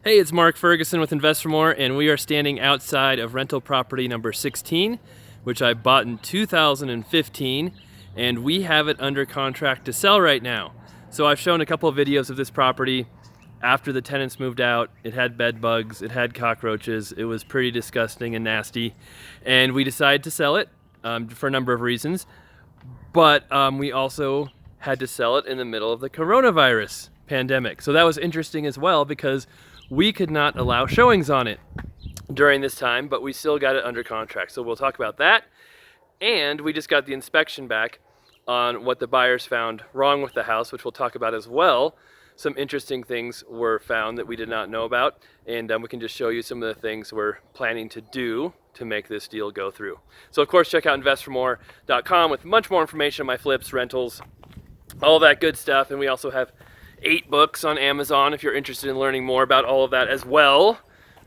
Hey, it's Mark Ferguson with Invest for More, and we are standing outside of rental property number 16, which I bought in 2015, and we have it under contract to sell right now. So I've shown a couple of videos of this property after the tenants moved out. It had bed bugs, it had cockroaches, it was pretty disgusting and nasty, and we decided to sell it for a number of reasons, but we also had to sell it in the middle of the coronavirus pandemic. So that was interesting as well because we could not allow showings on it during this time, but we still got it under contract. So we'll talk about that. And we just got the inspection back on what the buyers found wrong with the house, which we'll talk about as well. Some interesting things were found that we did not know about, and we can just show you some of the things we're planning to do to make this deal go through. So of course, check out investformore.com with much more information on my flips, rentals, all that good stuff. And we also have 8 books on Amazon if you're interested in learning more about all of that as well,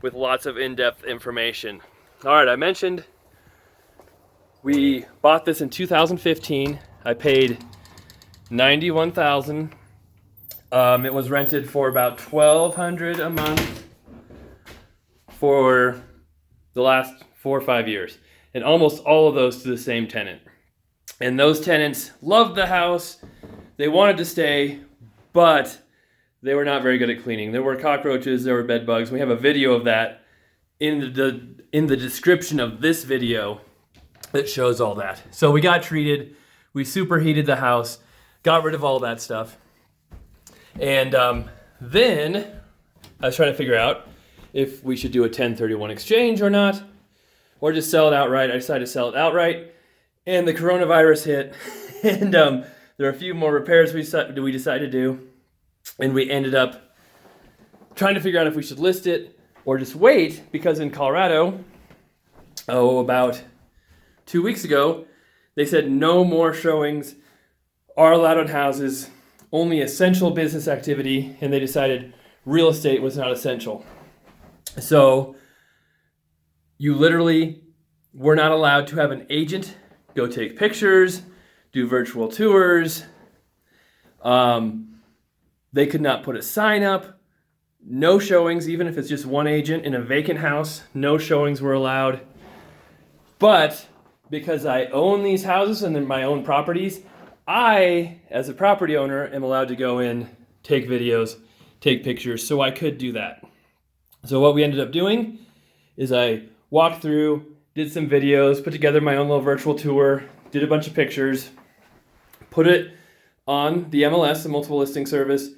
with lots of in-depth information. All right, I mentioned we bought this in 2015. I paid $91,000. It was rented for about $1,200 a month for the last 4 or 5 years, and almost all of those to the same tenant. And those tenants loved the house. They wanted to stay, but they were not very good at cleaning. There were cockroaches, there were bed bugs. We have a video of that in the description of this video that shows all that. So we got treated, we superheated the house, got rid of all that stuff. And then I was trying to figure out if we should do a 1031 exchange or not, or just sell it outright. I decided to sell it outright, and the coronavirus hit, and there are a few more repairs we decided to do, and we ended up trying to figure out if we should list it or just wait, because in Colorado, about 2 weeks ago, they said no more showings are allowed on houses, only essential business activity, and they decided real estate was not essential. So you literally were not allowed to have an agent go take pictures, do virtual tours. They could not put a sign up. No showings, even if it's just one agent in a vacant house, no showings were allowed. But because I own these houses and they're my own properties, I, as a property owner, am allowed to go in, take videos, take pictures, so I could do that. So what we ended up doing is I walked through, did some videos, put together my own little virtual tour, did a bunch of pictures, put it on the MLS, the multiple listing service,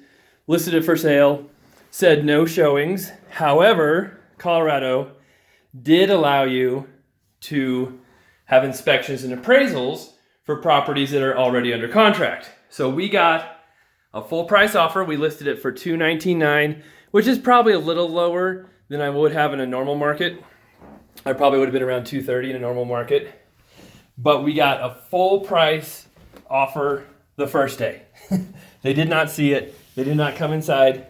listed it for sale, said no showings. However, Colorado did allow you to have inspections and appraisals for properties that are already under contract. So we got a full price offer. We listed it for $219,900, which is probably a little lower than I would have in a normal market. I probably would have been around $230,000 in a normal market. But we got a full price offer the first day. They did not see it. They did not come inside.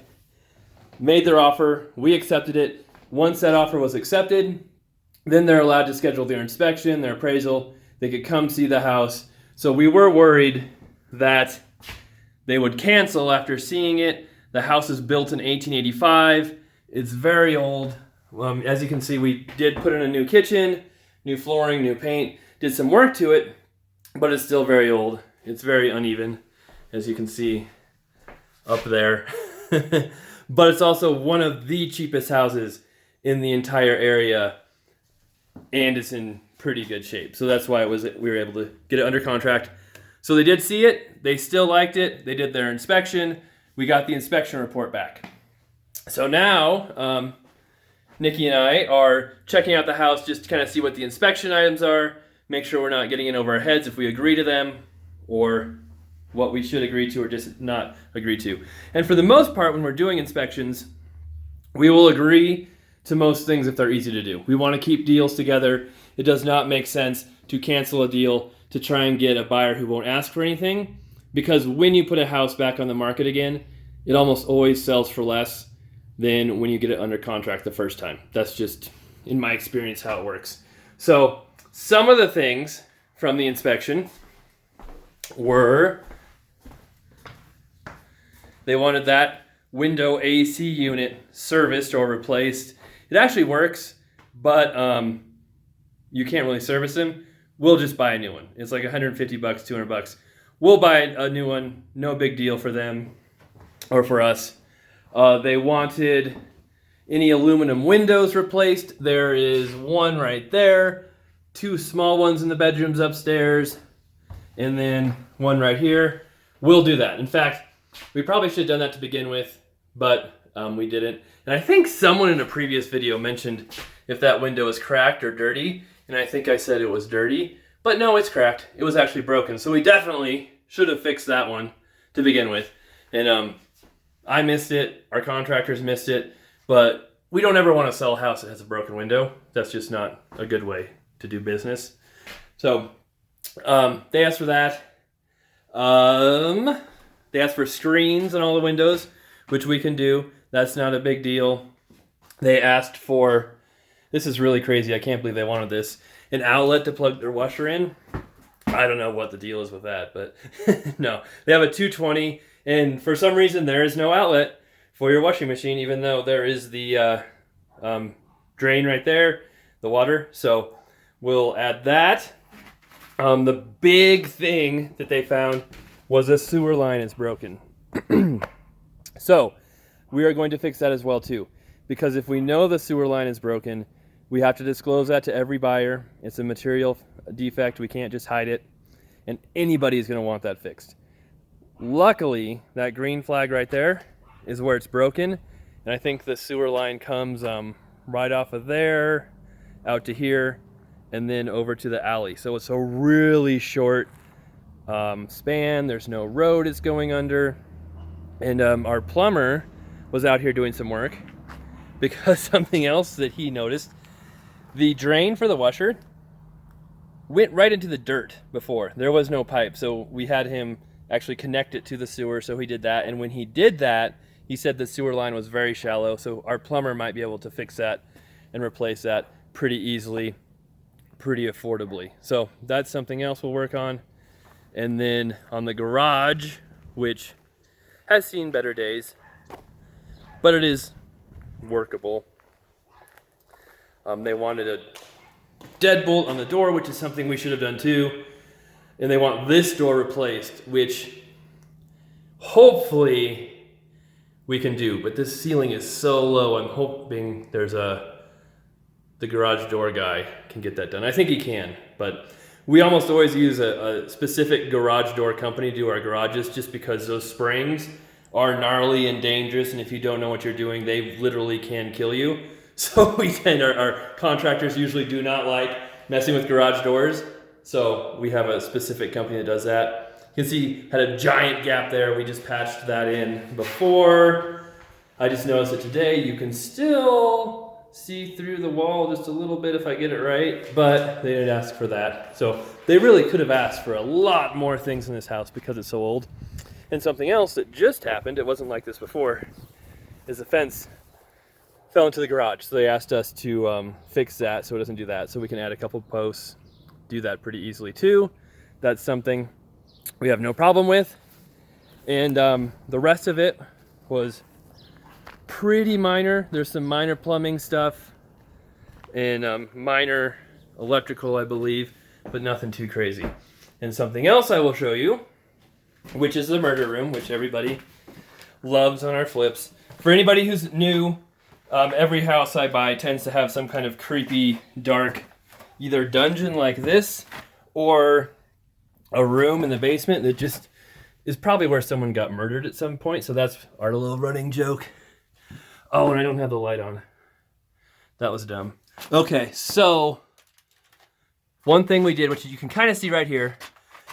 Made their offer. We accepted it. Once that offer was accepted, then they're allowed to schedule their inspection, their appraisal. They could come see the house. So we were worried that they would cancel after seeing it. The house is built in 1885. It's very old. As you can see, we did put in a new kitchen, new flooring, new paint, did some work to it, but it's still very old. It's very uneven, as you can see up there. But it's also one of the cheapest houses in the entire area, and it's in pretty good shape. So that's why we were able to get it under contract. So they did see it. They still liked it. They did their inspection. We got the inspection report back. So now, Nikki and I are checking out the house just to kind of see what the inspection items are, make sure we're not getting in over our heads if we agree to them, or what we should agree to or just not agree to. And for the most part, when we're doing inspections, we will agree to most things if they're easy to do. We want to keep deals together. It does not make sense to cancel a deal to try and get a buyer who won't ask for anything, because when you put a house back on the market again, it almost always sells for less than when you get it under contract the first time. That's just, in my experience, how it works. So some of the things from the inspection were, they wanted that window AC unit serviced or replaced. It actually works, but you can't really service them. We'll just buy a new one. It's like 150 bucks, 200 bucks. We'll buy a new one. No big deal for them or for us. They wanted any aluminum windows replaced. There is one right there, 2 small ones in the bedrooms upstairs, and then one right here. We'll do that. In fact, we probably should have done that to begin with, but we didn't. And I think someone in a previous video mentioned if that window is cracked or dirty, and I think I said it was dirty, but no, it's cracked. It was actually broken. So we definitely should have fixed that one to begin with. And I missed it, our contractors missed it, but we don't ever want to sell a house that has a broken window. That's just not a good way to do business. So they asked for that. They asked for screens on all the windows, which we can do. That's not a big deal. They asked for, this is really crazy, I can't believe they wanted this, an outlet to plug their washer in. I don't know what the deal is with that, but no. They have a 220, and for some reason there is no outlet for your washing machine, even though there is the drain right there, the water. So we'll add that. The big thing that they found was a sewer line is broken. So we are going to fix that as well too, because if we know the sewer line is broken, we have to disclose that to every buyer. It's a material defect. We can't just hide it, and anybody is going to want that fixed. Luckily, that green flag right there is where it's broken, and I think the sewer line comes right off of there out to here and then over to the alley. So it's a really short span. There's no road it's going under, and our plumber was out here doing some work because something else that he noticed, the drain for the washer went right into the dirt before. There was no pipe, so we had him actually connect it to the sewer, so he did that. And when he did that, he said the sewer line was very shallow, so our plumber might be able to fix that and replace that pretty easily, pretty affordably. So that's something else we'll work on. And then on the garage, which has seen better days, but it is workable. They wanted a deadbolt on the door, which is something we should have done too. And they want this door replaced, which hopefully we can do. But this ceiling is so low, I'm hoping the garage door guy can get that done. I think he can, but we almost always use a specific garage door company to do our garages, just because those springs are gnarly and dangerous, and if you don't know what you're doing, they literally can kill you. So we tend, our contractors usually do not like messing with garage doors, so we have a specific company that does that. You can see, had a giant gap there. We just patched that in before. I just noticed it today. You can still see through the wall just a little bit if I get it right, but they didn't ask for that. So they really could have asked for a lot more things in this house because it's so old. And something else that just happened, it wasn't like this before, is the fence fell into the garage. So they asked us to fix that so it doesn't do that. So we can add a couple posts, do that pretty easily too. That's something we have no problem with. And the rest of it was pretty minor. There's some minor plumbing stuff and minor electrical, I believe, but nothing too crazy. And something else I will show you, which is the murder room, which everybody loves on our flips. For anybody who's new, every house I buy tends to have some kind of creepy, dark, either dungeon like this or a room in the basement that just is probably where someone got murdered at some point. So that's our little running joke. Oh, and I don't have the light on. That was dumb. Okay, so one thing we did, which you can kind of see right here,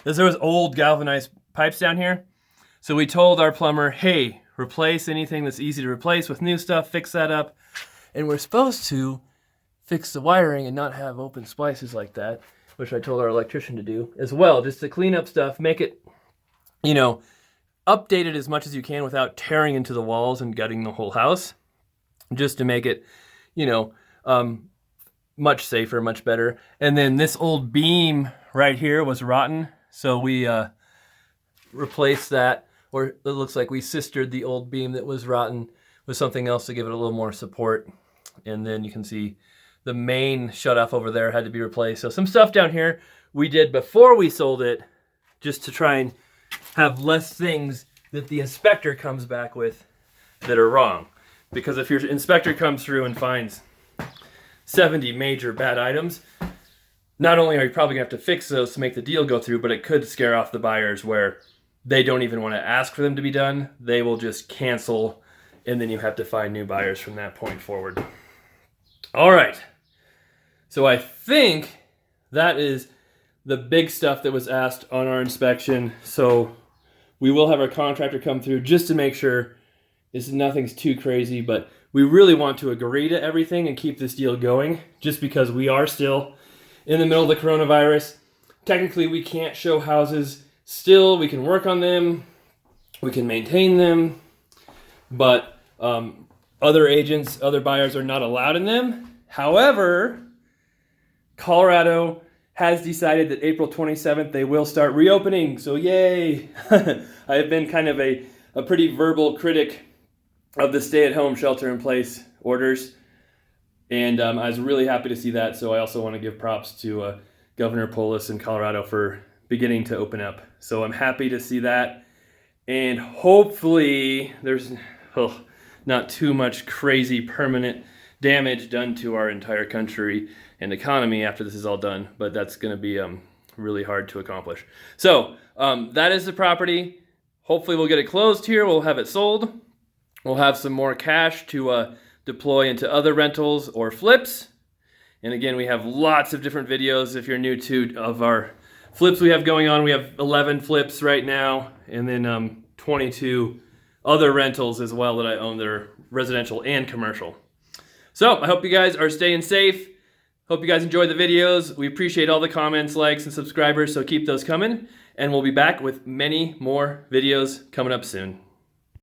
is there was old galvanized pipes down here. So we told our plumber, hey, replace anything that's easy to replace with new stuff, fix that up. And we're supposed to fix the wiring and not have open splices like that, which I told our electrician to do as well, just to clean up stuff, make it, you know, update it as much as you can without tearing into the walls and gutting the whole house, just to make it, you know, much safer, much better. And then this old beam right here was rotten, so we replaced that or it looks like we sistered the old beam that was rotten with something else to give it a little more support. And then you can see the main shutoff over there had to be replaced. So some stuff down here we did before we sold it, just to try and have less things that the inspector comes back with that are wrong. Because if your inspector comes through and finds 70 major bad items, not only are you probably gonna have to fix those to make the deal go through, but it could scare off the buyers where they don't even want to ask for them to be done. They will just cancel, and then you have to find new buyers from that point forward. All right. So I think that is the big stuff that was asked on our inspection. So we will have our contractor come through just to make sure nothing's too crazy, but we really want to agree to everything and keep this deal going, just because we are still in the middle of the coronavirus. Technically, we can't show houses still. We can work on them, we can maintain them, but other agents, other buyers are not allowed in them. However, Colorado has decided that April 27th they will start reopening, so yay! I have been kind of a pretty verbal critic of the stay-at-home shelter-in-place orders, and I was really happy to see that, so I also want to give props to Governor Polis in Colorado for beginning to open up. So I'm happy to see that, and hopefully there's not too much crazy permanent damage done to our entire country and economy after this is all done, but that's going to be really hard to accomplish. So that is the property. Hopefully we'll get it closed here. We'll have it sold. We'll have some more cash to deploy into other rentals or flips. And again, we have lots of different videos if you're new to of our flips we have going on. We have 11 flips right now, and then 22 other rentals as well that I own that are residential and commercial. So I hope you guys are staying safe. Hope you guys enjoy the videos. We appreciate all the comments, likes, and subscribers, so keep those coming. And we'll be back with many more videos coming up soon.